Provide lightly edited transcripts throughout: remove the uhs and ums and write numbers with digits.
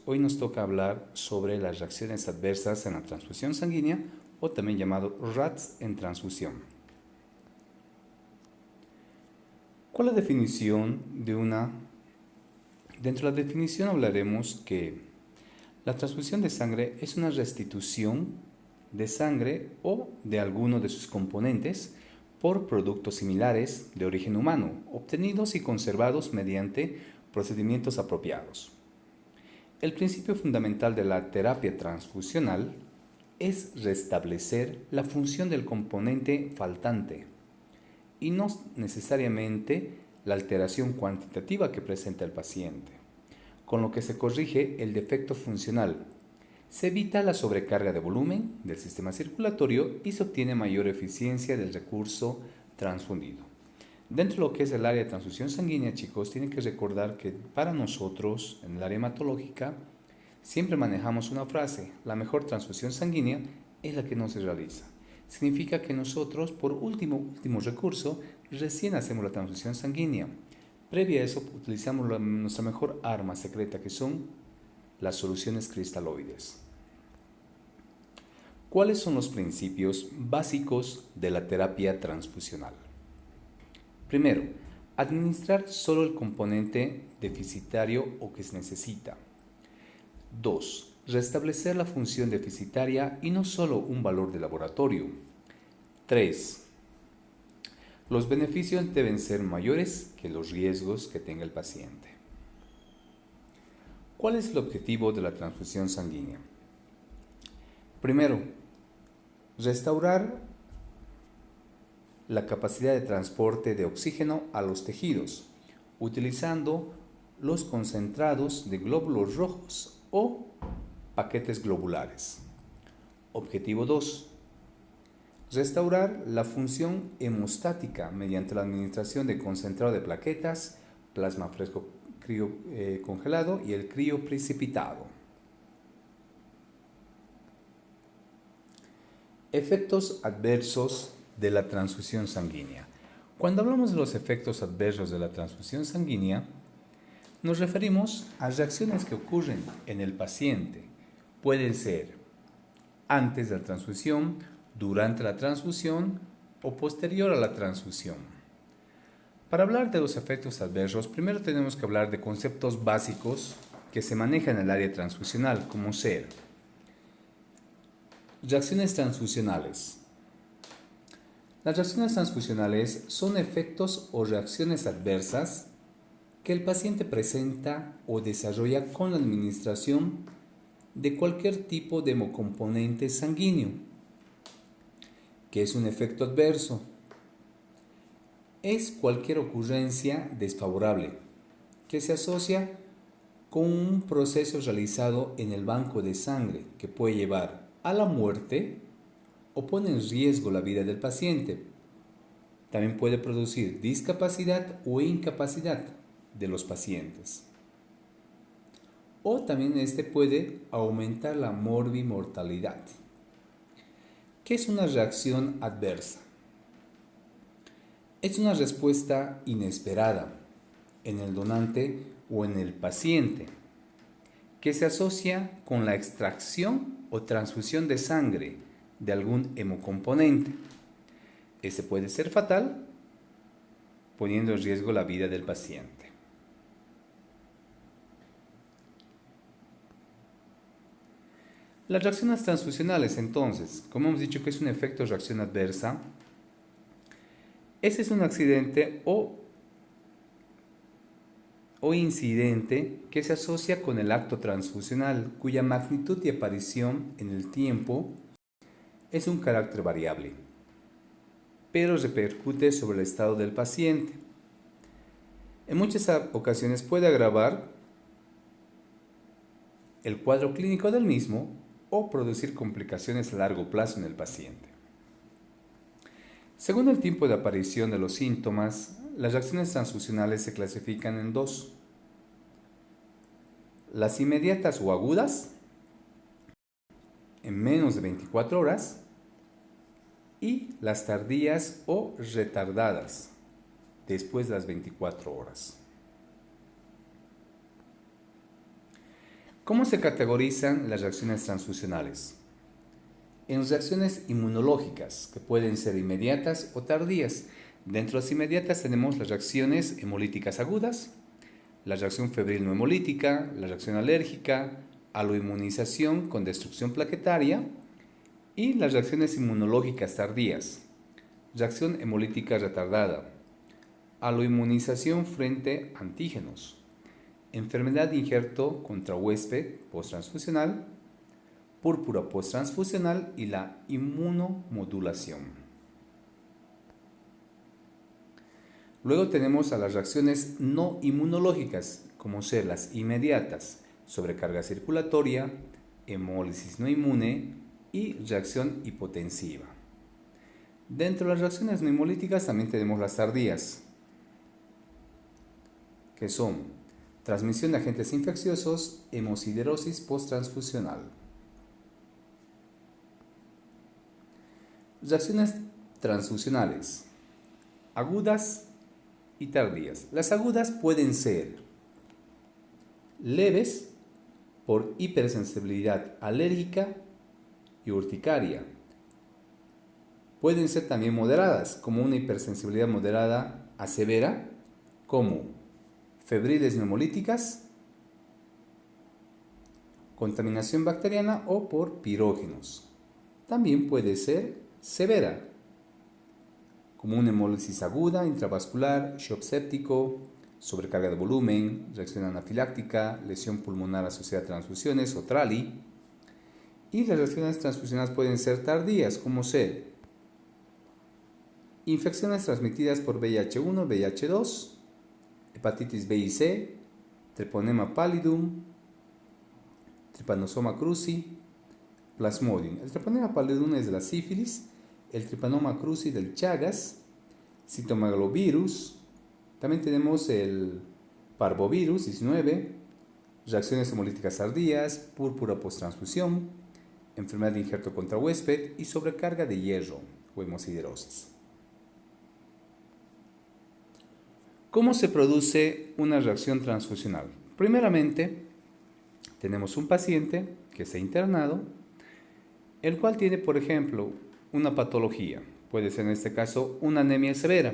Hoy nos toca hablar sobre las reacciones adversas en la transfusión sanguínea o también llamado RATS en transfusión. ¿Cuál es la definición de una? Dentro de la definición hablaremos que la transfusión de sangre es una restitución de sangre o de alguno de sus componentes por productos similares de origen humano, obtenidos y conservados mediante procedimientos apropiados. El principio fundamental de la terapia transfusional es restablecer la función del componente faltante y no necesariamente la alteración cuantitativa que presenta el paciente, con lo que se corrige el defecto funcional. Se evita la sobrecarga de volumen del sistema circulatorio y se obtiene mayor eficiencia del recurso transfundido. Dentro de lo que es el área de transfusión sanguínea, chicos, tienen que recordar que para nosotros, en el área hematológica, siempre manejamos una frase: la mejor transfusión sanguínea es la que no se realiza. Significa que nosotros, por último recurso, recién hacemos la transfusión sanguínea. Previa a eso, utilizamos nuestra mejor arma secreta, que son las soluciones cristaloides. ¿Cuáles son los principios básicos de la terapia transfusional? Primero, administrar solo el componente deficitario o que se necesita. 2. Restablecer la función deficitaria y no solo un valor de laboratorio. 3. Los beneficios deben ser mayores que los riesgos que tenga el paciente. ¿Cuál es el objetivo de la transfusión sanguínea? Primero, restaurar la capacidad de transporte de oxígeno a los tejidos, utilizando los concentrados de glóbulos rojos o paquetes globulares. Objetivo 2. Restaurar la función hemostática mediante la administración de concentrado de plaquetas, plasma fresco congelado y el crío precipitado. Efectos adversos de la transfusión sanguínea. Cuando hablamos de los efectos adversos de la transfusión sanguínea, nos referimos a reacciones que ocurren en el paciente. Pueden ser antes de la transfusión, durante la transfusión o posterior a la transfusión. Para hablar de los efectos adversos, primero tenemos que hablar de conceptos básicos que se manejan en el área transfusional, como ser reacciones transfusionales. Las reacciones transfusionales son efectos o reacciones adversas que el paciente presenta o desarrolla con la administración de cualquier tipo de hemocomponente sanguíneo. ¿Qué es un efecto adverso? Es cualquier ocurrencia desfavorable que se asocia con un proceso realizado en el banco de sangre que puede llevar a la muerte o pone en riesgo la vida del paciente. También puede producir discapacidad o incapacidad de los pacientes. O también puede aumentar la morbimortalidad. ¿Qué es una reacción adversa? Es una respuesta inesperada en el donante o en el paciente que se asocia con la extracción o transfusión de sangre de algún hemocomponente. Ese puede ser fatal, poniendo en riesgo la vida del paciente. Las reacciones transfusionales, entonces, como hemos dicho que es un efecto de reacción adversa, ese es un accidente o incidente que se asocia con el acto transfusional, cuya magnitud y aparición en el tiempo es un carácter variable, pero repercute sobre el estado del paciente. En muchas ocasiones puede agravar el cuadro clínico del mismo o producir complicaciones a largo plazo en el paciente. Según el tiempo de aparición de los síntomas, las reacciones transfusionales se clasifican en dos: las inmediatas o agudas, en menos de 24 horas, y las tardías o retardadas, después de las 24 horas. ¿Cómo se categorizan las reacciones transfusionales? En reacciones inmunológicas, que pueden ser inmediatas o tardías. Dentro de las inmediatas tenemos las reacciones hemolíticas agudas, la reacción febril no hemolítica, la reacción alérgica, aloinmunización con destrucción plaquetaria y las reacciones inmunológicas tardías, reacción hemolítica retardada, aloinmunización frente a antígenos, enfermedad de injerto contra huésped posttransfusional, púrpura posttransfusional y la inmunomodulación. Luego tenemos a las reacciones no inmunológicas, como ser las inmediatas, sobrecarga circulatoria, hemólisis no inmune y reacción hipotensiva. Dentro de las reacciones no hemolíticas también tenemos las tardías, que son transmisión de agentes infecciosos, hemosiderosis posttransfusional. Reacciones transfusionales agudas y tardías. Las agudas pueden ser leves por hipersensibilidad alérgica y urticaria. Pueden ser también moderadas, como una hipersensibilidad moderada a severa, como febriles neumolíticas, contaminación bacteriana o por pirógenos. También puede ser severa, como una hemólisis aguda, intravascular, shock séptico, sobrecarga de volumen, reacción anafiláctica, lesión pulmonar asociada a transfusiones o TRALI. Y las reacciones transfusionales pueden ser tardías, como ser infecciones transmitidas por VIH-1, VIH-2, hepatitis B y C, treponema pallidum, trypanosoma cruzi, plasmodium. El treponema pallidum es de la sífilis, el Trypanosoma cruzi del Chagas, citomegalovirus. También tenemos el parvovirus 19, reacciones hemolíticas tardías, púrpura posttransfusión, enfermedad de injerto contra huésped y sobrecarga de hierro o hemosiderosis. ¿Cómo se produce una reacción transfusional? Primeramente, tenemos un paciente que está internado, el cual tiene, por ejemplo, una patología. Puede ser en este caso una anemia severa.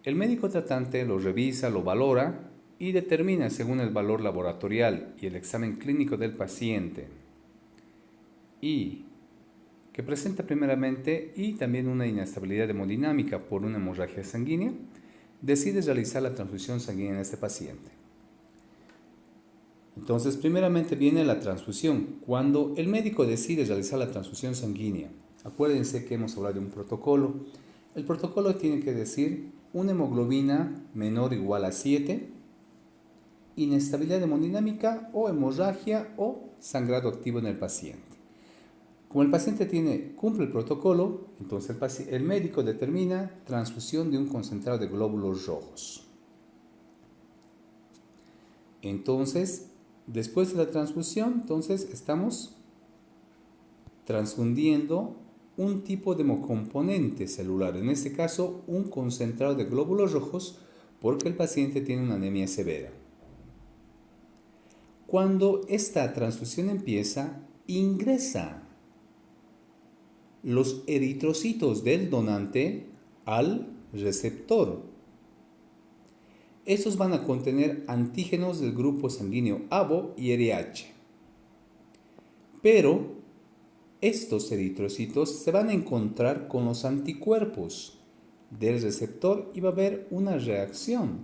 El médico tratante lo revisa, lo valora y determina según el valor laboratorial y el examen clínico del paciente y que presenta primeramente y también una inestabilidad hemodinámica por una hemorragia sanguínea, decide realizar la transfusión sanguínea en este paciente. Entonces, primeramente viene la transfusión. Cuando el médico decide realizar la transfusión sanguínea, acuérdense que hemos hablado de un protocolo. El protocolo tiene que decir una hemoglobina menor o igual a 7, inestabilidad hemodinámica o hemorragia o sangrado activo en el paciente. Como el paciente cumple el protocolo, entonces el médico determina transfusión de un concentrado de glóbulos rojos. Entonces, después de la transfusión, entonces estamos transfundiendo un tipo de hemocomponente celular, en este caso un concentrado de glóbulos rojos, porque el paciente tiene una anemia severa. Cuando esta transfusión empieza, ingresa los eritrocitos del donante al receptor. Estos van a contener antígenos del grupo sanguíneo ABO y RH. Pero estos eritrocitos se van a encontrar con los anticuerpos del receptor y va a haber una reacción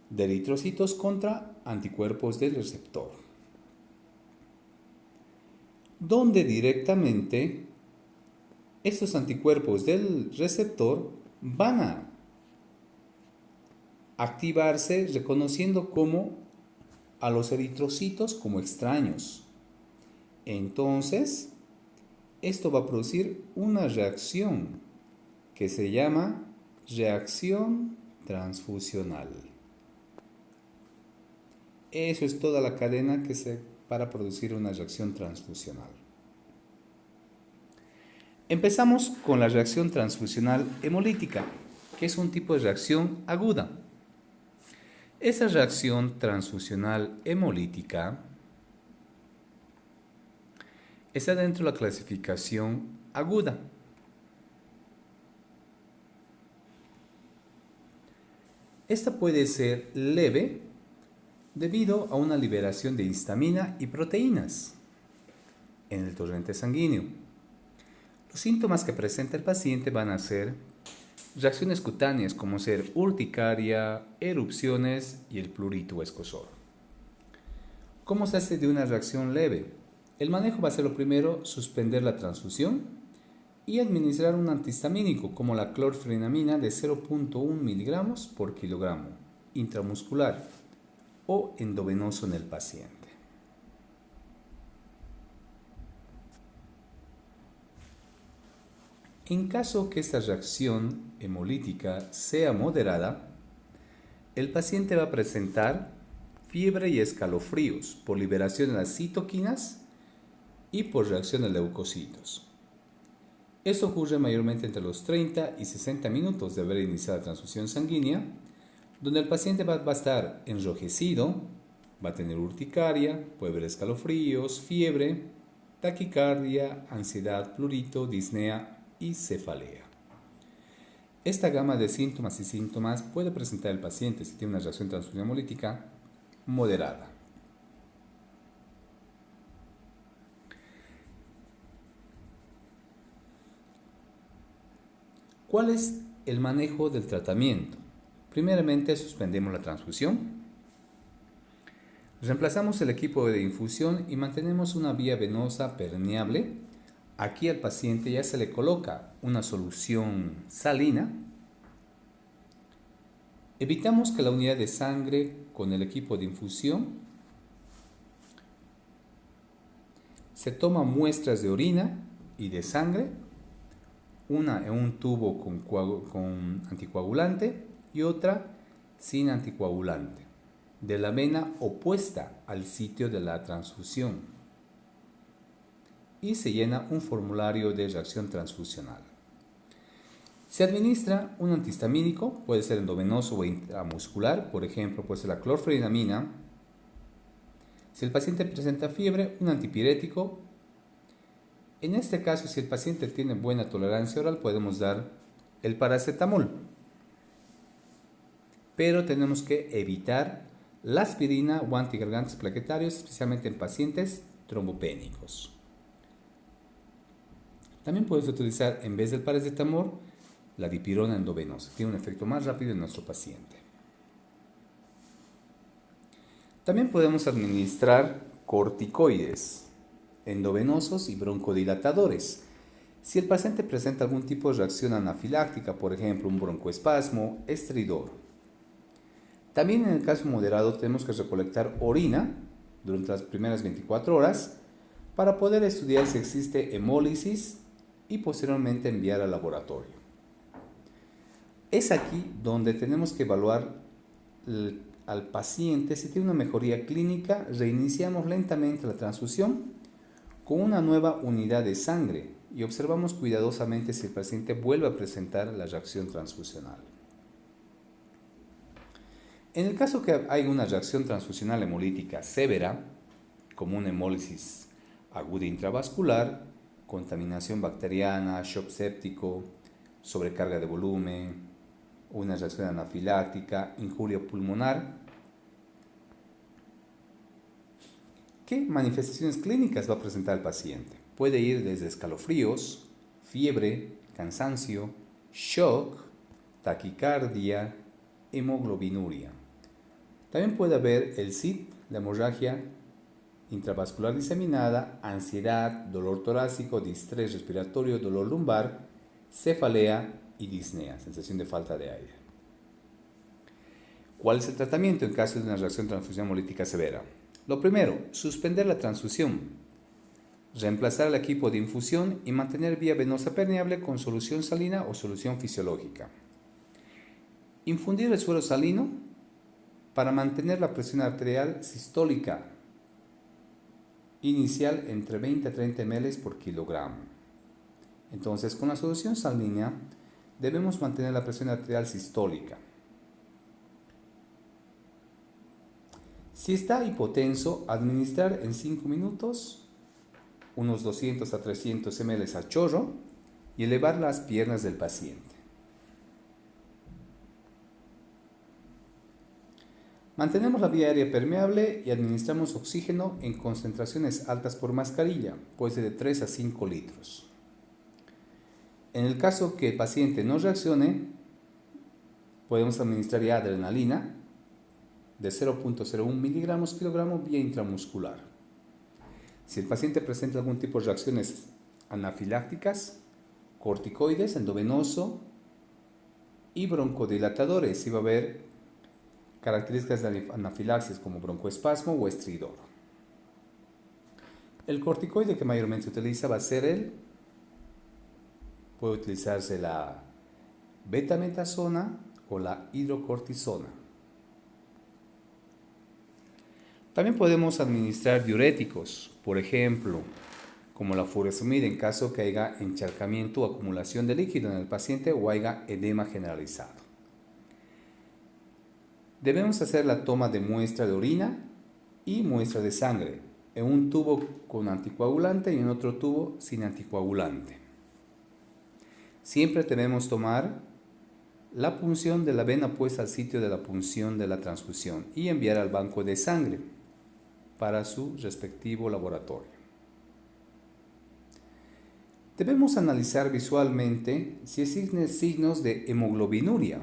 de eritrocitos contra anticuerpos del receptor, donde directamente estos anticuerpos del receptor van a activarse reconociendo a los eritrocitos como extraños. Entonces, esto va a producir una reacción que se llama reacción transfusional. Eso es toda la cadena para producir una reacción transfusional. Empezamos con la reacción transfusional hemolítica, que es un tipo de reacción aguda. Esa reacción transfusional hemolítica está dentro de la clasificación aguda. Esta puede ser leve debido a una liberación de histamina y proteínas en el torrente sanguíneo. Los síntomas que presenta el paciente van a ser reacciones cutáneas como ser urticaria, erupciones y el prurito o escozor. ¿Cómo se hace de una reacción leve? El manejo va a ser lo primero, suspender la transfusión y administrar un antihistamínico como la clorfenamina de 0.1 miligramos por kilogramo intramuscular o endovenoso en el paciente. En caso que esta reacción hemolítica sea moderada, el paciente va a presentar fiebre y escalofríos por liberación de las citoquinas y por reacción de leucocitos. Esto ocurre mayormente entre los 30 y 60 minutos de haber iniciado la transfusión sanguínea, donde el paciente va a estar enrojecido, va a tener urticaria, puede haber escalofríos, fiebre, taquicardia, ansiedad, prurito, disnea y cefalea. Esta gama de síntomas puede presentar el paciente si tiene una reacción transfusión hemolítica moderada. ¿Cuál es el manejo del tratamiento? Primeramente, suspendemos la transfusión, reemplazamos el equipo de infusión y mantenemos una vía venosa permeable. Aquí al paciente ya se le coloca una solución salina. Evitamos que la unidad de sangre con el equipo de infusión se toma muestras de orina y de sangre, una en un tubo con anticoagulante y otra sin anticoagulante, de la vena opuesta al sitio de la transfusión, y se llena un formulario de reacción transfusional. Se administra un antihistamínico, puede ser endovenoso o intramuscular, por ejemplo, puede ser la clorfenamina. Si el paciente presenta fiebre, un antipirético. En este caso, si el paciente tiene buena tolerancia oral, podemos dar el paracetamol. Pero tenemos que evitar la aspirina o anticoagulantes plaquetarios, especialmente en pacientes trombopénicos. También puedes utilizar, en vez del paracetamol, la dipirona endovenosa. Tiene un efecto más rápido en nuestro paciente. También podemos administrar corticoides endovenosos y broncodilatadores. Si el paciente presenta algún tipo de reacción anafiláctica, por ejemplo, un broncoespasmo, estridor. También en el caso moderado tenemos que recolectar orina durante las primeras 24 horas para poder estudiar si existe hemólisis y posteriormente enviar al laboratorio. Es aquí donde tenemos que evaluar al paciente. Si tiene una mejoría clínica, reiniciamos lentamente la transfusión con una nueva unidad de sangre y observamos cuidadosamente si el paciente vuelve a presentar la reacción transfusional. En el caso que hay una reacción transfusional hemolítica severa, como una hemólisis aguda intravascular, contaminación bacteriana, shock séptico, sobrecarga de volumen, una reacción anafiláctica, injuria pulmonar, ¿qué manifestaciones clínicas va a presentar el paciente? Puede ir desde escalofríos, fiebre, cansancio, shock, taquicardia, hemoglobinuria. También puede haber el SID, la hemorragia intravascular diseminada, ansiedad, dolor torácico, distrés respiratorio, dolor lumbar, cefalea y disnea, sensación de falta de aire. ¿Cuál es el tratamiento en caso de una reacción transfusión hemolítica severa? Lo primero, suspender la transfusión, reemplazar el equipo de infusión y mantener vía venosa permeable con solución salina o solución fisiológica. Infundir el suero salino para mantener la presión arterial sistólica inicial entre 20 a 30 ml por kilogramo. Entonces, con la solución salina debemos mantener la presión arterial sistólica. Si está hipotenso, administrar en 5 minutos unos 200 a 300 ml a chorro y elevar las piernas del paciente. Mantenemos la vía aérea permeable y administramos oxígeno en concentraciones altas por mascarilla, puede ser de 3 a 5 litros. En el caso que el paciente no reaccione, podemos administrar ya adrenalina de 0.01 miligramos kilogramo vía intramuscular. Si el paciente presenta algún tipo de reacciones anafilácticas, corticoides, endovenoso y broncodilatadores, si va a haber características de anafilaxis como broncoespasmo o estridor. El corticoide que mayormente se utiliza va a ser puede utilizarse la betametasona o la hidrocortisona. También podemos administrar diuréticos, por ejemplo, como la furosemida en caso que haya encharcamiento o acumulación de líquido en el paciente o haya edema generalizado. Debemos hacer la toma de muestra de orina y muestra de sangre en un tubo con anticoagulante y en otro tubo sin anticoagulante. Siempre debemos tomar la punción de la vena puesta al sitio de la punción de la transfusión y enviar al banco de sangre para su respectivo laboratorio. Debemos analizar visualmente si existen signos de hemoglobinuria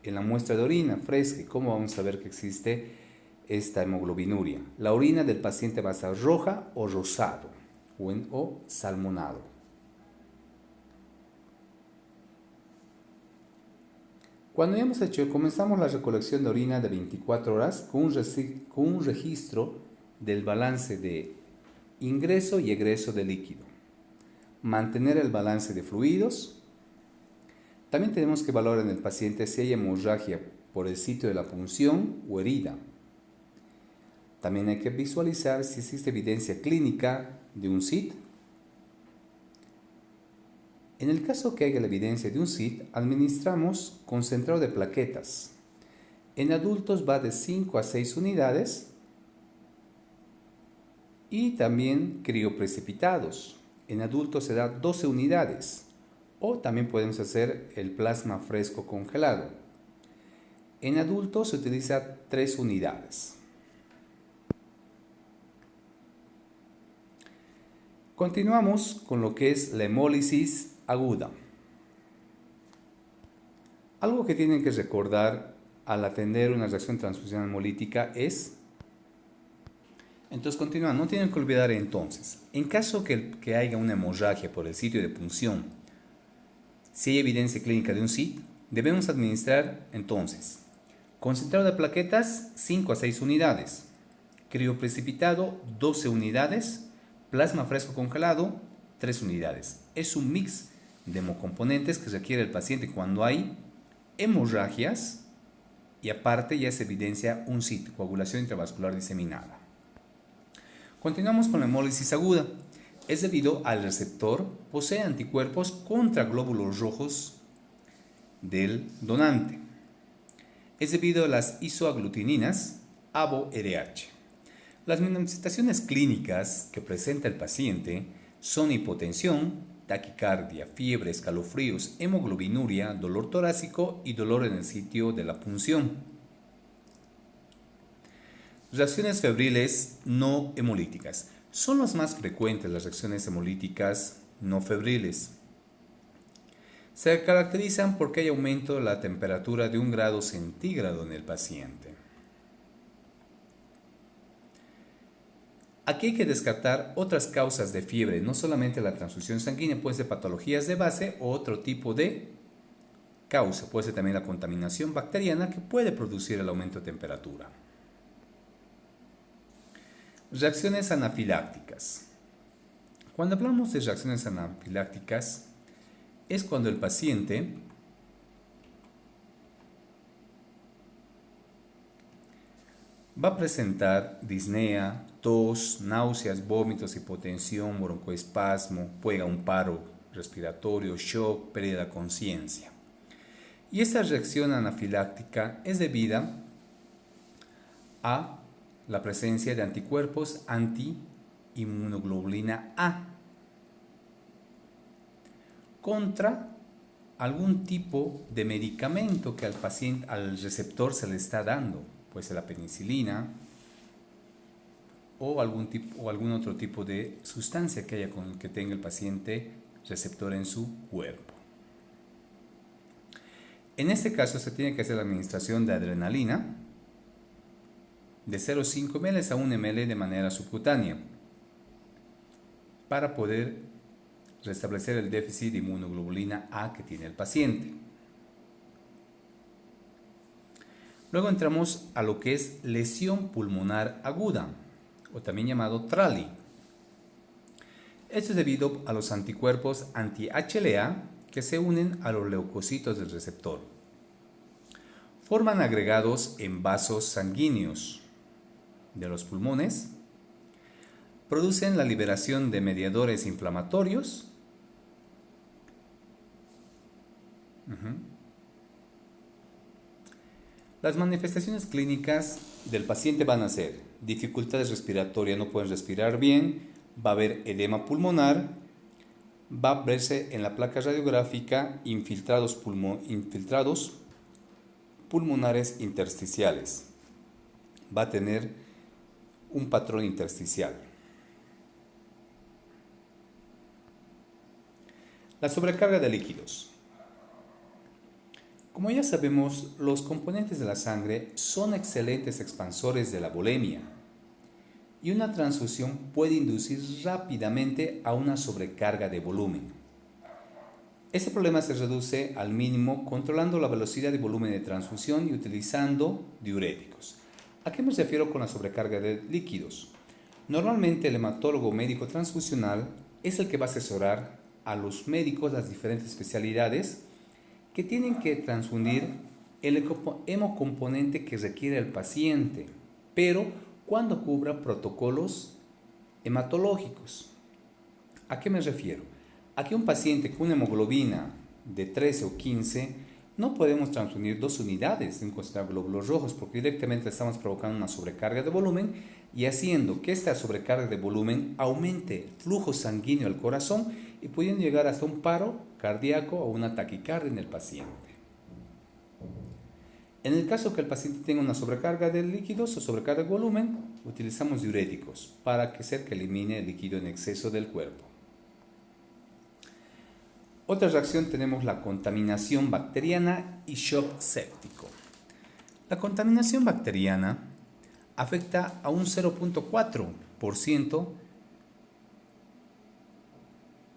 en la muestra de orina fresca. ¿Cómo vamos a ver que existe esta hemoglobinuria? La orina del paciente va a estar roja o rosado o salmonado. Cuando ya hemos hecho, comenzamos la recolección de orina de 24 horas con un registro del balance de ingreso y egreso de líquido. Mantener el balance de fluidos. También tenemos que valorar en el paciente si hay hemorragia por el sitio de la punción o herida. También hay que visualizar si existe evidencia clínica de un SIT. En el caso que haya la evidencia de un SIT, administramos concentrado de plaquetas. En adultos va de 5 a 6 unidades y también crioprecipitados. En adultos se da 12 unidades o también podemos hacer el plasma fresco congelado. En adultos se utiliza 3 unidades. Continuamos con lo que es la hemólisis aguda. Algo que tienen que recordar al atender una reacción transfusional hemolítica es, entonces continuando, no tienen que olvidar entonces, en caso que haya una hemorragia por el sitio de punción, si hay evidencia clínica de un SIT, debemos administrar entonces concentrado de plaquetas 5 a 6 unidades, crioprecipitado 12 unidades, plasma fresco congelado 3 unidades. Es un mix de hemocomponentes que requiere el paciente cuando hay hemorragias y aparte ya se evidencia un SIT, coagulación intravascular diseminada. Continuamos con la hemólisis aguda. Es debido al receptor posee anticuerpos contra glóbulos rojos del donante. Es debido a las isoaglutininas ABO-RH. Las manifestaciones clínicas que presenta el paciente son hipotensión, taquicardia, fiebre, escalofríos, hemoglobinuria, dolor torácico y dolor en el sitio de la punción. Reacciones febriles no hemolíticas. Son las más frecuentes las reacciones hemolíticas no febriles. Se caracterizan porque hay aumento de la temperatura de 1 grado centígrado en el paciente. Aquí hay que descartar otras causas de fiebre, no solamente la transfusión sanguínea, puede ser patologías de base o otro tipo de causa, puede ser también la contaminación bacteriana que puede producir el aumento de temperatura. Reacciones anafilácticas. Cuando hablamos de reacciones anafilácticas, es cuando el paciente va a presentar disnea, tos, náuseas, vómitos, hipotensión, broncoespasmo, puede un paro respiratorio, shock, pérdida de conciencia. Y esta reacción anafiláctica es debida a la presencia de anticuerpos anti-inmunoglobulina A contra algún tipo de medicamento que al receptor se le está dando, puede ser la penicilina o algún otro tipo de sustancia que tenga el paciente receptor en su cuerpo. En este caso se tiene que hacer la administración de adrenalina de 0,5 ml a 1 ml de manera subcutánea para poder restablecer el déficit de inmunoglobulina A que tiene el paciente. Luego entramos a lo que es lesión pulmonar aguda, o también llamado TRALI. Esto es debido a los anticuerpos anti-HLA que se unen a los leucocitos del receptor. Forman agregados en vasos sanguíneos de los pulmones, producen la liberación de mediadores inflamatorios, Las manifestaciones clínicas del paciente van a ser dificultades respiratorias, no pueden respirar bien, va a haber edema pulmonar, va a verse en la placa radiográfica infiltrados pulmonares intersticiales, va a tener un patrón intersticial. La sobrecarga de líquidos. Como ya sabemos, los componentes de la sangre son excelentes expansores de la volemia y una transfusión puede inducir rápidamente a una sobrecarga de volumen. Este problema se reduce al mínimo controlando la velocidad y volumen de transfusión y utilizando diuréticos. ¿A qué me refiero con la sobrecarga de líquidos? Normalmente el hematólogo médico transfusional es el que va a asesorar a los médicos las diferentes especialidades que tienen que transfundir el hemocomponente que requiere el paciente, pero cuando cubra protocolos hematológicos. ¿A qué me refiero? A que un paciente con una hemoglobina de 13 o 15 no podemos transfundir 2 unidades de un concentrado de glóbulos rojos porque directamente estamos provocando una sobrecarga de volumen y haciendo que esta sobrecarga de volumen aumente el flujo sanguíneo al corazón y pudiendo llegar hasta un paro cardíaco o una taquicardia en el paciente. En el caso que el paciente tenga una sobrecarga de líquidos o sobrecarga de volumen, utilizamos diuréticos para hacer que elimine el líquido en exceso del cuerpo. Otra reacción tenemos la contaminación bacteriana y shock séptico. La contaminación bacteriana afecta a un 0,4%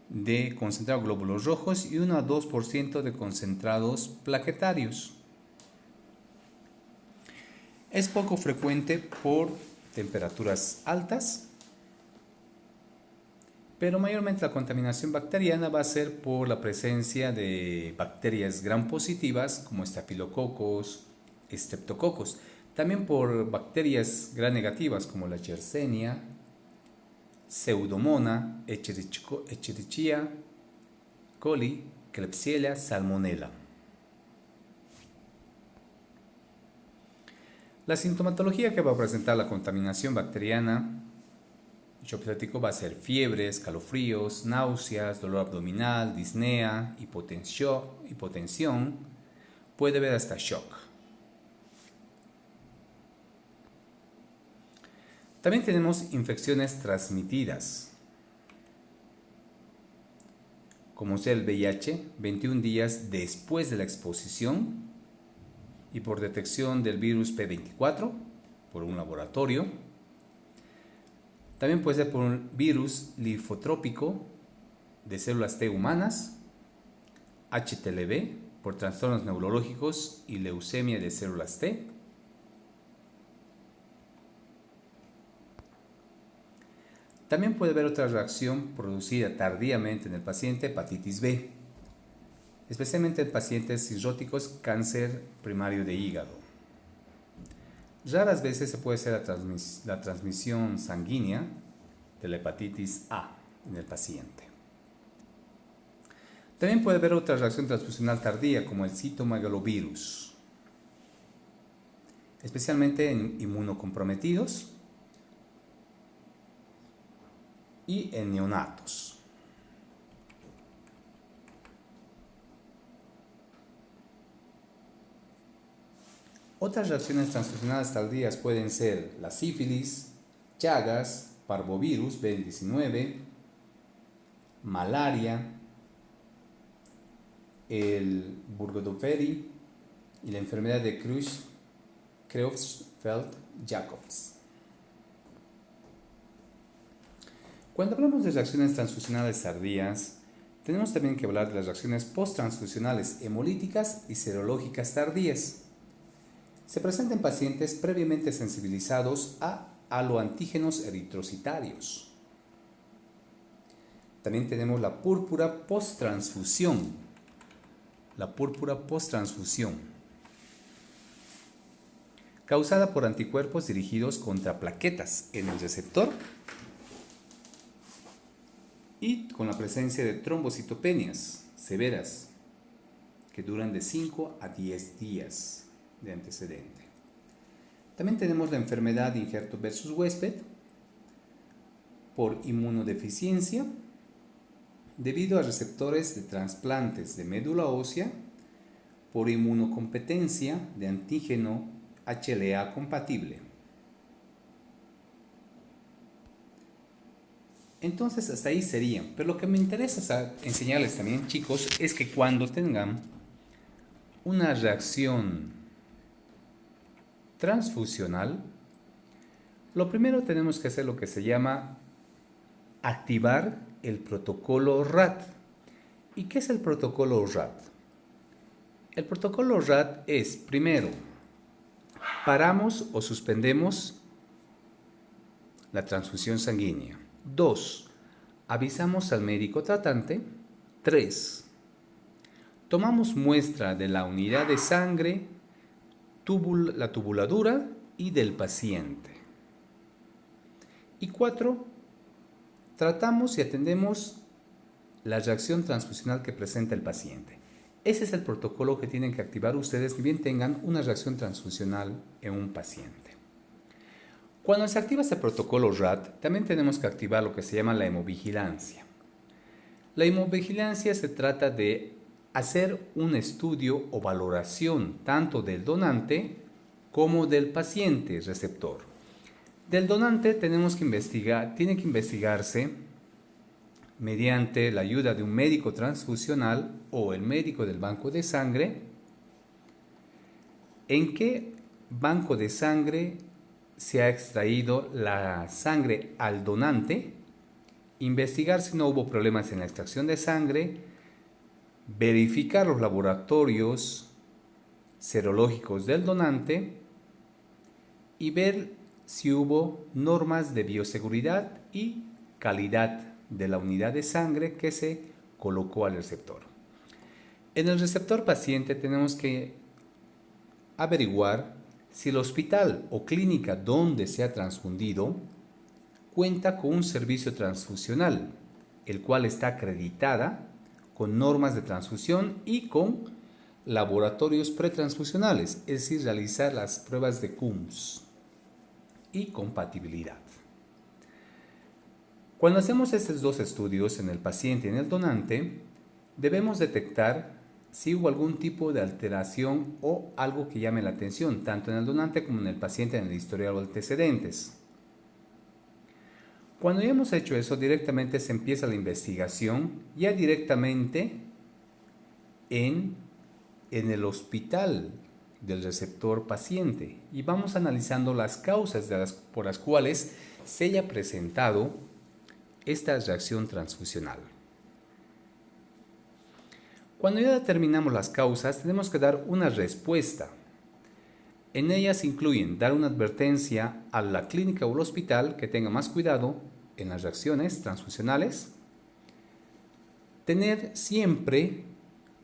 de concentrados de glóbulos rojos y 1 a 2% de concentrados plaquetarios. Es poco frecuente por temperaturas altas, pero mayormente la contaminación bacteriana va a ser por la presencia de bacterias gram positivas como estafilococos, estreptococos, también por bacterias gram negativas como la Yersinia, Pseudomonas, Escherichia coli, Klebsiella, Salmonella. La sintomatología que va a presentar la contaminación bacteriana y shock séptico va a ser fiebre, escalofríos, náuseas, dolor abdominal, disnea, hipotensión, puede haber hasta shock. También tenemos infecciones transmitidas, como sea el VIH, 21 días después de la exposición y por detección del virus P24 por un laboratorio. También puede ser por un virus linfotrópico de células T humanas, HTLV por trastornos neurológicos y leucemia de células T. También puede haber otra reacción producida tardíamente en el paciente, hepatitis B, especialmente en pacientes cirróticos, cáncer primario de hígado. Raras veces se puede hacer la transmisión sanguínea de la hepatitis A en el paciente. También puede haber otra reacción transfusional tardía como el citomegalovirus. especialmente en inmunocomprometidos y en neonatos. Otras reacciones transfusionales tardías pueden ser la sífilis, Chagas, parvovirus B19, malaria, el Burgdorferi y la enfermedad de Creutzfeldt-Jacobs. Cuando hablamos de reacciones transfusionales tardías, tenemos también que hablar de las reacciones posttransfusionales hemolíticas y serológicas tardías. Se presentan en pacientes previamente sensibilizados a haloantígenos eritrocitarios. También tenemos la púrpura posttransfusión. La púrpura posttransfusión, causada por anticuerpos dirigidos contra plaquetas en el receptor y con la presencia de trombocitopenias severas que duran de 5 a 10 días de antecedente. También tenemos la enfermedad de injerto versus huésped por inmunodeficiencia debido a receptores de trasplantes de médula ósea por inmunocompetencia de antígeno HLA compatible. Entonces hasta ahí serían, pero lo que me interesa enseñarles también, chicos, es que cuando tengan una reacción transfusional, lo primero tenemos que hacer lo que se llama activar el protocolo RAT. ¿Y qué es el protocolo RAT? El protocolo RAT es, primero, paramos o suspendemos la transfusión sanguínea. 2. Avisamos al médico tratante. 3. Tomamos muestra de la unidad de sangre, la tubuladura y del paciente. Y 4. Tratamos y atendemos la reacción transfusional que presenta el paciente. Ese es el protocolo que tienen que activar ustedes, ni bien tengan una reacción transfusional en un paciente. Cuando se activa este protocolo RAT, también tenemos que activar lo que se llama la hemovigilancia. La hemovigilancia se trata de hacer un estudio o valoración tanto del donante como del paciente receptor. Del donante tiene que investigarse mediante la ayuda de un médico transfusional o el médico del banco de sangre, en qué banco de sangre se ha extraído la sangre al donante, investigar si no hubo problemas en la extracción de sangre, verificar los laboratorios serológicos del donante y ver si hubo normas de bioseguridad y calidad de la unidad de sangre que se colocó al receptor. En el receptor paciente tenemos que averiguar si el hospital o clínica donde se ha transfundido cuenta con un servicio transfusional, el cual está acreditada con normas de transfusión y con laboratorios pretransfusionales, es decir, realizar las pruebas de CUMS y compatibilidad. Cuando hacemos estos dos estudios en el paciente y en el donante, debemos detectar si hubo algún tipo de alteración o algo que llame la atención, tanto en el donante como en el paciente en el historial o antecedentes. Cuando ya hemos hecho eso, directamente se empieza la investigación, ya directamente en el hospital del receptor paciente, y vamos analizando las causas por las cuales se haya presentado esta reacción transfusional. Cuando ya determinamos las causas, tenemos que dar una respuesta. En ellas incluyen dar una advertencia a la clínica o al hospital que tenga más cuidado en las reacciones transfusionales, tener siempre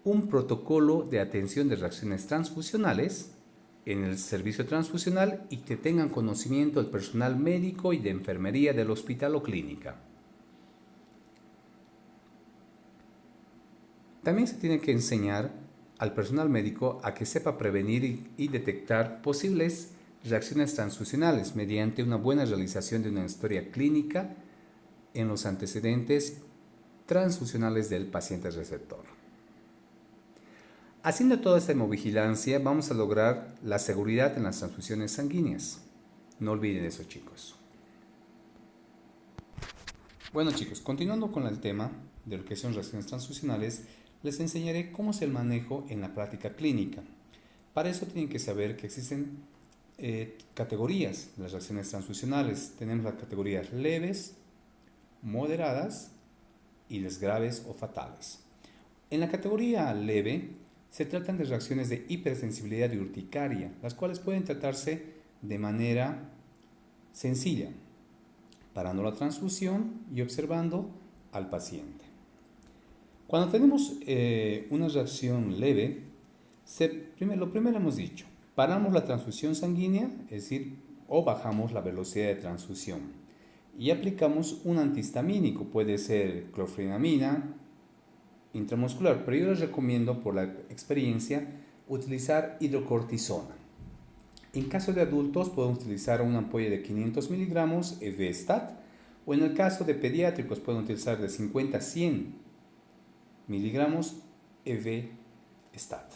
un protocolo de atención de reacciones transfusionales en el servicio transfusional y que tengan conocimiento el personal médico y de enfermería del hospital o clínica. También se tiene que enseñar al personal médico a que sepa prevenir y detectar posibles reacciones transfusionales mediante una buena realización de una historia clínica en los antecedentes transfusionales del paciente receptor. Haciendo toda esta hemovigilancia vamos a lograr la seguridad en las transfusiones sanguíneas. No olviden eso, chicos. Bueno, chicos, continuando con el tema de lo que son reacciones transfusionales, les enseñaré cómo es el manejo en la práctica clínica. Para eso tienen que saber que existen categorías de las reacciones transfusionales. Tenemos las categorías leves, moderadas y las graves o fatales. En la categoría leve se tratan de reacciones de hipersensibilidad y urticaria, las cuales pueden tratarse de manera sencilla, parando la transfusión y observando al paciente. Cuando tenemos una reacción leve, lo primero hemos dicho, paramos la transfusión sanguínea, es decir, o bajamos la velocidad de transfusión y aplicamos un antihistamínico, puede ser clorfenamina intramuscular, pero yo les recomiendo por la experiencia utilizar hidrocortisona. En caso de adultos podemos utilizar una ampolla de 500 miligramos Evestat, o en el caso de pediátricos pueden utilizar de 50 a 100 miligramos Evestat.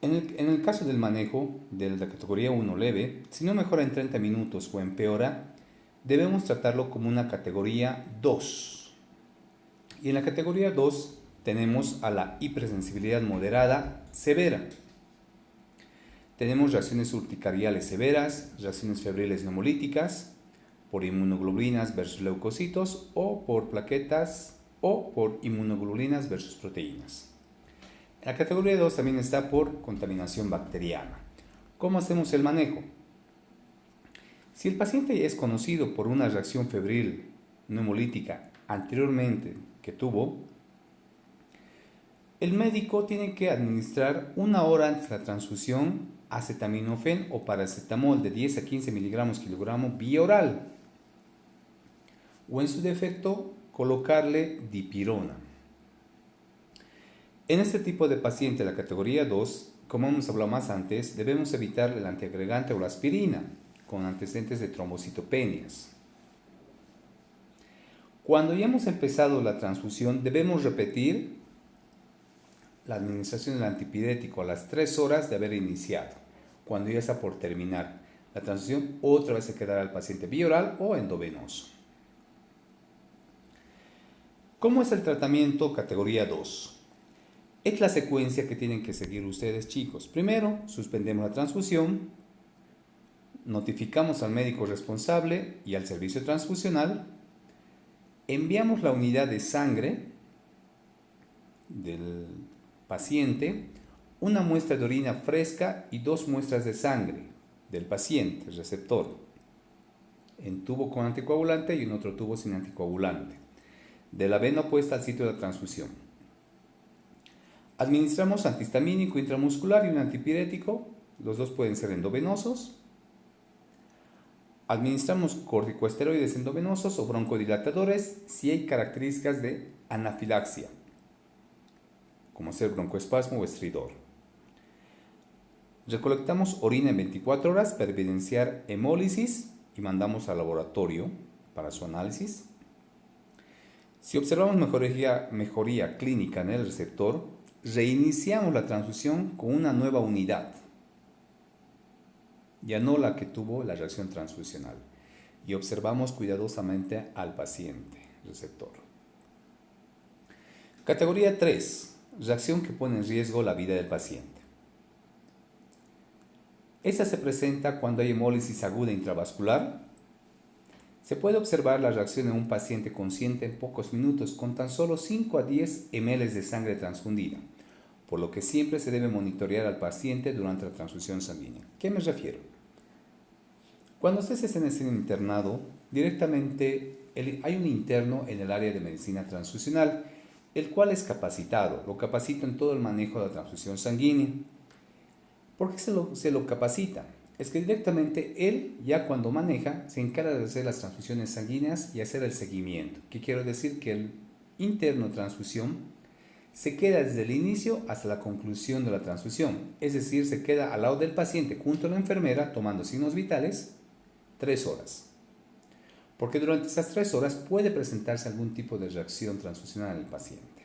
En el caso del manejo de la categoría 1 leve, si no mejora en 30 minutos o empeora, debemos tratarlo como una categoría 2. Y en la categoría 2 tenemos a la hipersensibilidad moderada severa. Tenemos reacciones urticariales severas, reacciones febriles neumolíticas, por inmunoglobulinas versus leucocitos o por plaquetas o por inmunoglobulinas versus proteínas. En la categoría 2 también está por contaminación bacteriana. ¿Cómo hacemos el manejo? Si el paciente es conocido por una reacción febril neumolítica anteriormente que tuvo, el médico tiene que administrar una hora antes de la transfusión acetaminofén o paracetamol de 10 a 15 miligramos kilogramo vía oral, o en su defecto colocarle dipirona. En este tipo de paciente de la categoría 2, como hemos hablado más antes, debemos evitar el antiagregante o la aspirina con antecedentes de trombocitopenias. Cuando ya hemos empezado la transfusión, debemos repetir la administración del antipirético a las 3 horas de haber iniciado. Cuando ya está por terminar la transfusión, otra vez se quedará al paciente vía oral o endovenoso. ¿Cómo es el tratamiento categoría 2? Es la secuencia que tienen que seguir ustedes, chicos. Primero, suspendemos la transfusión, notificamos al médico responsable y al servicio transfusional, enviamos la unidad de sangre del paciente, una muestra de orina fresca y 2 muestras de sangre del paciente, el receptor, en tubo con anticoagulante y en otro tubo sin anticoagulante, de la vena opuesta al sitio de la transfusión. Administramos antihistamínico intramuscular y un antipirético, los dos pueden ser endovenosos. Administramos corticosteroides endovenosos o broncodilatadores si hay características de anafilaxia, como ser broncoespasmo o estridor. Recolectamos orina en 24 horas para evidenciar hemólisis y mandamos al laboratorio para su análisis. Si observamos mejoría clínica en el receptor, reiniciamos la transfusión con una nueva unidad, ya no la que tuvo la reacción transfusional, y observamos cuidadosamente al paciente receptor. Categoría 3. Reacción que pone en riesgo la vida del paciente. Esta se presenta cuando hay hemólisis aguda intravascular. Se puede observar la reacción en un paciente consciente en pocos minutos con tan solo 5 a 10 ml de sangre transfundida, por lo que siempre se debe monitorear al paciente durante la transfusión sanguínea. ¿Qué me refiero? Cuando ustedes estén en el internado, directamente hay un interno en el área de medicina transfusional, el cual es capacitado, lo capacita en todo el manejo de la transfusión sanguínea. ¿Por qué se lo capacita? Es que directamente él, ya cuando maneja, se encarga de hacer las transfusiones sanguíneas y hacer el seguimiento. ¿Qué quiero decir? Que el interno de transfusión se queda desde el inicio hasta la conclusión de la transfusión, es decir, se queda al lado del paciente junto a la enfermera tomando signos vitales 3 horas. Porque durante esas 3 horas puede presentarse algún tipo de reacción transfusional en el paciente.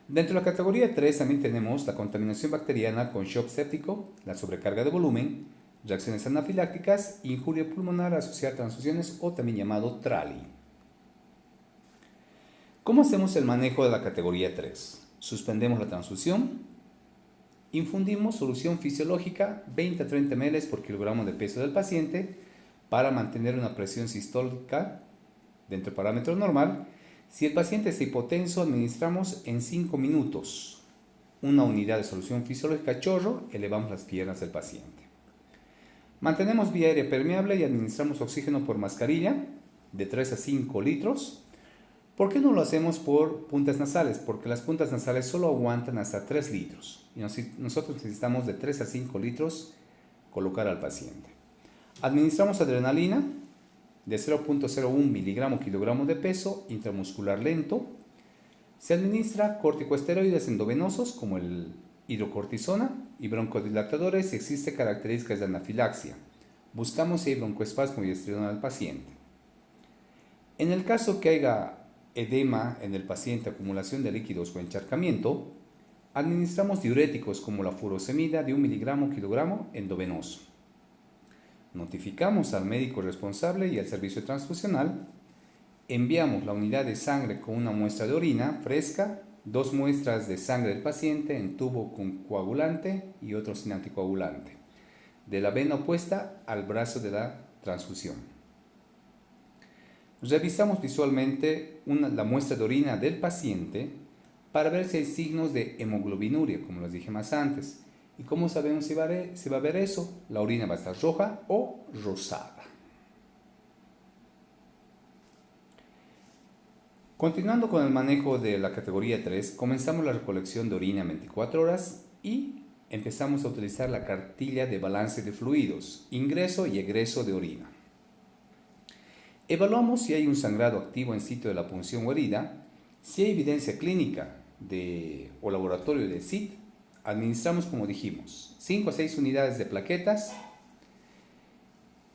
Dentro de la categoría 3 también tenemos la contaminación bacteriana con shock séptico, la sobrecarga de volumen, reacciones anafilácticas, injuria pulmonar asociada a transfusiones o también llamado TRALI. ¿Cómo hacemos el manejo de la categoría 3? Suspendemos la transfusión, infundimos solución fisiológica 20 a 30 ml por kilogramo de peso del paciente para mantener una presión sistólica dentro del parámetro normal. Si el paciente está hipotenso, administramos en 5 minutos una unidad de solución fisiológica chorro, elevamos las piernas del paciente. Mantenemos vía aérea permeable y administramos oxígeno por mascarilla de 3 a 5 litros. ¿Por qué no lo hacemos por puntas nasales? Porque las puntas nasales solo aguantan hasta 3 litros y nosotros necesitamos de 3 a 5 litros colocar al paciente. Administramos adrenalina de 0.01 miligramo kilogramo de peso, intramuscular lento. Se administra corticosteroides endovenosos como el hidrocortisona y broncodilatadores si existe características de anafilaxia. Buscamos si hay broncoespasmo y estridón al paciente. En el caso que haya edema en el paciente, acumulación de líquidos o encharcamiento, administramos diuréticos como la furosemida de 1 miligramo kilogramo endovenoso. Notificamos al médico responsable y al servicio transfusional. Enviamos la unidad de sangre con una muestra de orina fresca, 2 muestras de sangre del paciente en tubo con coagulante y otro sin anticoagulante, de la vena opuesta al brazo de la transfusión. Revisamos visualmente la muestra de orina del paciente para ver si hay signos de hemoglobinuria, como les dije más antes. ¿Y cómo sabemos si va a ver eso? La orina va a estar roja o rosada. Continuando con el manejo de la categoría 3, comenzamos la recolección de orina en 24 horas y empezamos a utilizar la cartilla de balance de fluidos, ingreso y egreso de orina. Evaluamos si hay un sangrado activo en sitio de la punción o herida, si hay evidencia clínica o laboratorio de SIT. Administramos, como dijimos, 5 a 6 unidades de plaquetas,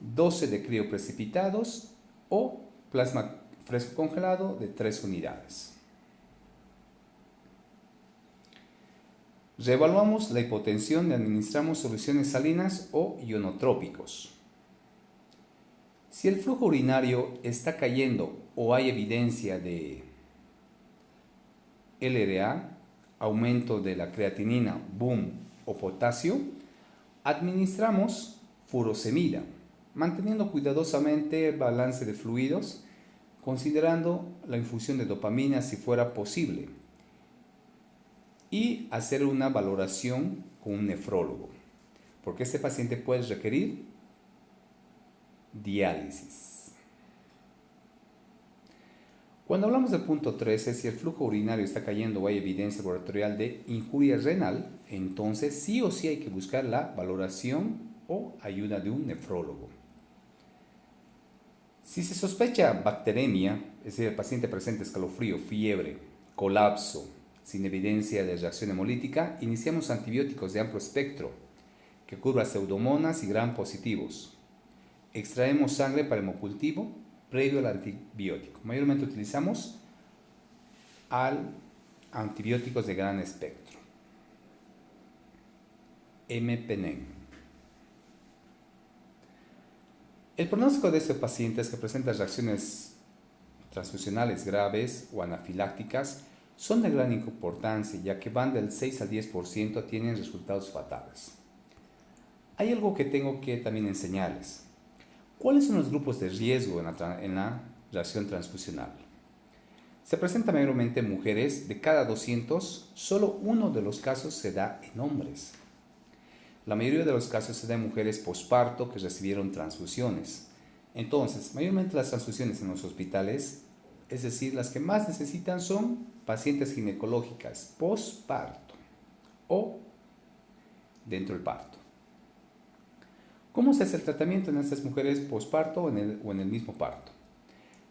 12 de crioprecipitados o plasma fresco congelado de 3 unidades. Reevaluamos la hipotensión y administramos soluciones salinas o ionotrópicos. Si el flujo urinario está cayendo o hay evidencia de LRA, aumento de la creatinina, BUM o potasio, administramos furosemida, manteniendo cuidadosamente el balance de fluidos, considerando la infusión de dopamina si fuera posible, y hacer una valoración con un nefrólogo, porque este paciente puede requerir diálisis. Cuando hablamos del punto 13, si el flujo urinario está cayendo o hay evidencia laboratorial de injuria renal, entonces sí o sí hay que buscar la valoración o ayuda de un nefrólogo. Si se sospecha bacteremia, es decir, el paciente presenta escalofrío, fiebre, colapso, sin evidencia de reacción hemolítica, iniciamos antibióticos de amplio espectro que cubra pseudomonas y gram positivos. Extraemos sangre para hemocultivo previo al antibiótico. Mayormente utilizamos antibióticos de gran espectro. Mepenem. El pronóstico de este paciente es que presenta reacciones transfusionales graves o anafilácticas son de gran importancia, ya que van del 6 al 10%, tienen resultados fatales. Hay algo que tengo que también enseñarles. ¿Cuáles son los grupos de riesgo en la reacción transfusional? Se presenta mayormente en mujeres. De cada 200, solo uno de los casos se da en hombres. La mayoría de los casos se da en mujeres posparto que recibieron transfusiones. Entonces, mayormente las transfusiones en los hospitales, es decir, las que más necesitan son pacientes ginecológicas posparto o dentro del parto. ¿Cómo se hace el tratamiento en estas mujeres posparto o en el mismo parto?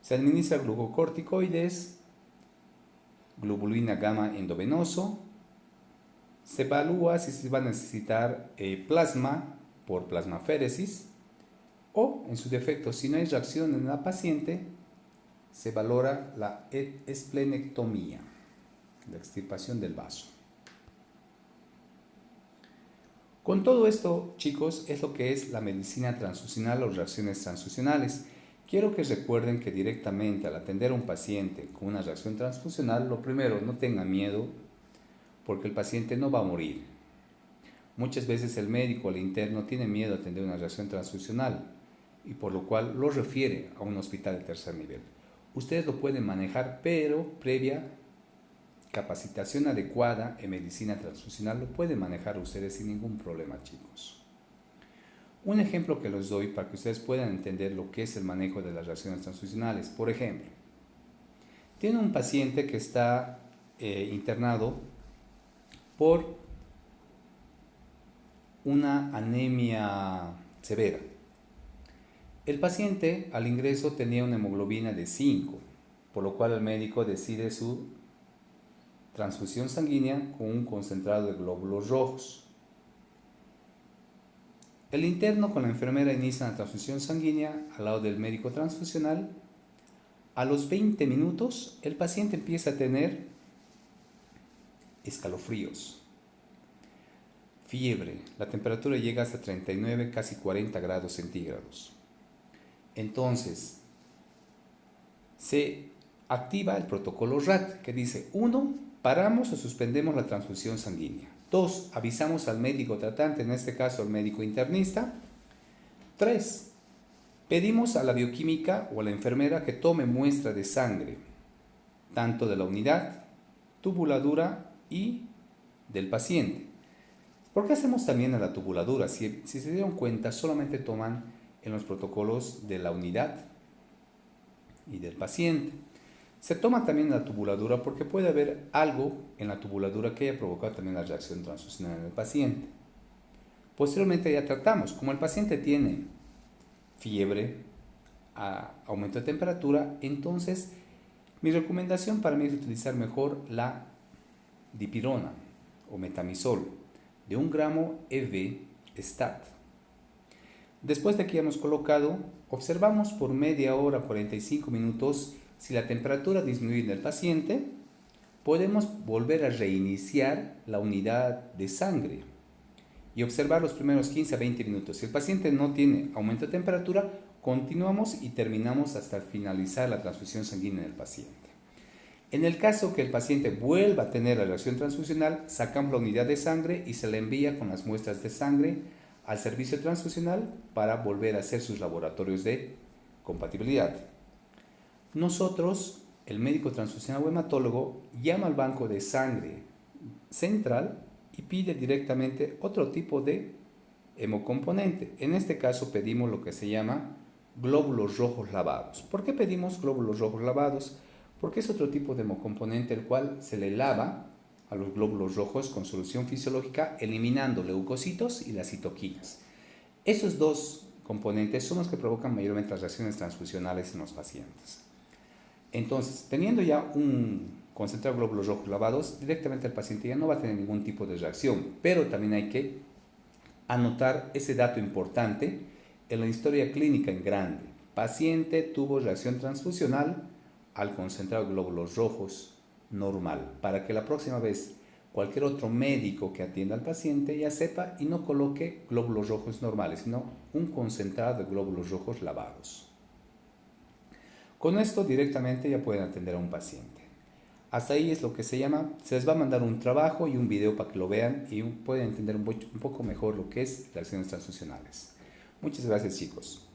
Se administra glucocorticoides globulina gamma endovenoso. Se evalúa si se va a necesitar plasma por plasmaféresis o, en su defecto, si no hay reacción en la paciente, se valora la esplenectomía, la extirpación del vaso. Con todo esto, chicos, es lo que es la medicina transfusional o reacciones transfusionales. Quiero que recuerden que directamente al atender a un paciente con una reacción transfusional, lo primero, no tengan miedo porque el paciente no va a morir. Muchas veces el médico o el interno tiene miedo a atender una reacción transfusional y por lo cual lo refiere a un hospital de tercer nivel. Ustedes lo pueden manejar, pero previa capacitación adecuada en medicina transfusional lo pueden manejar ustedes sin ningún problema, chicos. Un ejemplo que les doy para que ustedes puedan entender lo que es el manejo de las reacciones transfusionales. Por ejemplo, tiene un paciente que está internado por una anemia severa. El paciente al ingreso tenía una hemoglobina de 5, por lo cual el médico decide su transfusión sanguínea con un concentrado de glóbulos rojos. El interno con la enfermera inicia la transfusión sanguínea al lado del médico transfusional. A los 20 minutos el paciente empieza a tener escalofríos, fiebre, la temperatura llega hasta 39, casi 40 grados centígrados. Entonces, se activa el protocolo RAT que dice: 1. Paramos o suspendemos la transfusión sanguínea. 2. Avisamos al médico tratante, en este caso al médico internista. 3. Pedimos a la bioquímica o a la enfermera que tome muestra de sangre, tanto de la unidad, tubuladura y del paciente. ¿Por qué hacemos también a la tubuladura? Si se dieron cuenta, solamente toman en los protocolos de la unidad y del paciente. Se toma también la tubuladura porque puede haber algo en la tubuladura que haya provocado también la reacción transfusional en el paciente. Posteriormente ya tratamos. Como el paciente tiene fiebre, aumento de temperatura, entonces mi recomendación para mí es utilizar mejor la dipirona o metamizol de 1 gramo EV Stat. Después de que hemos colocado, observamos por media hora, 45 minutos, si la temperatura disminuye en el paciente, podemos volver a reiniciar la unidad de sangre y observar los primeros 15 a 20 minutos. Si el paciente no tiene aumento de temperatura, continuamos y terminamos hasta finalizar la transfusión sanguínea del paciente. En el caso que el paciente vuelva a tener la reacción transfusional, sacamos la unidad de sangre y se le envía con las muestras de sangre al servicio transfusional para volver a hacer sus laboratorios de compatibilidad. Nosotros, el médico transfusional o hematólogo, llama al banco de sangre central y pide directamente otro tipo de hemocomponente. En este caso pedimos lo que se llama glóbulos rojos lavados. ¿Por qué pedimos glóbulos rojos lavados? Porque es otro tipo de hemocomponente el cual se le lava a los glóbulos rojos con solución fisiológica, eliminando leucocitos y las citoquinas. Esos dos componentes son los que provocan mayormente las reacciones transfusionales en los pacientes. Entonces, teniendo ya un concentrado de glóbulos rojos lavados, directamente el paciente ya no va a tener ningún tipo de reacción, pero también hay que anotar ese dato importante en la historia clínica en grande. Paciente tuvo reacción transfusional al concentrado de glóbulos rojos normal, para que la próxima vez cualquier otro médico que atienda al paciente ya sepa y no coloque glóbulos rojos normales, sino un concentrado de glóbulos rojos lavados. Con esto directamente ya pueden atender a un paciente. Hasta ahí es lo que se llama, se les va a mandar un trabajo y un video para que lo vean y pueden entender un poco mejor lo que es reacciones transfusionales. Muchas gracias, chicos.